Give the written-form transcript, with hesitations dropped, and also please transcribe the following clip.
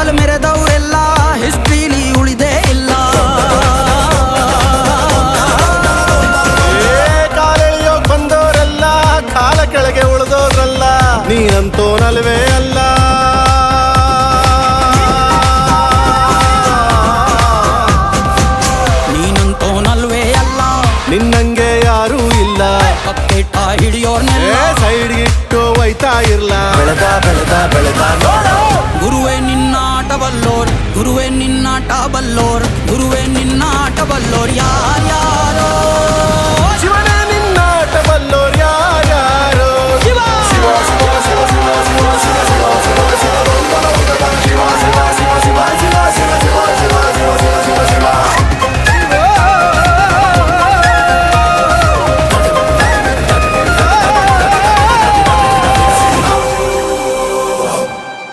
ಕಾಲ್ ಮೆರೆದವರೆಲ್ಲ ಹಿಸ್ಟ್ರಿಲಿ ಉಳಿದೇ ಇಲ್ಲ. ಕಾಲೆಳೆಯೋಕ್ ಬಂದವರೆಲ್ಲ ಕಾಲ ಕೆಳಗೆ ಉಳಿದೋದ್ರಲ್ಲ, ನೀನಂತೋನಲ್ವೇ ಅಲ್ಲ. ನೀನಂತೋನಲ್ವೇ ಅಲ್ಲ, ನಿನ್ನಂಗೆ ಯಾರೂ ಇಲ್ಲ. ಪಕ್ಕೇಟ ಹಿಡಿಯೋರ್ನೆಲ್ಲ ಸೈಡ್ ಇಟ್ಟು ಒಯ್ತಾ ಇರ್ಲ. ಬೆಳೆದ ಬೆಳೆದ ಬೆಳೆದ ನೋಡು. ಗುರುವೇ ನಿನ್ನಾಟ ಬಲ್ಲೋರ್, ಗುರುವೇ ನಿನ್ನಾಟ ಬಲ್ಲೋರ್, ಗುರುವೇ ನಿನ್ನಾಟ ಬಲ್ಲೋರ್ ಯಾರ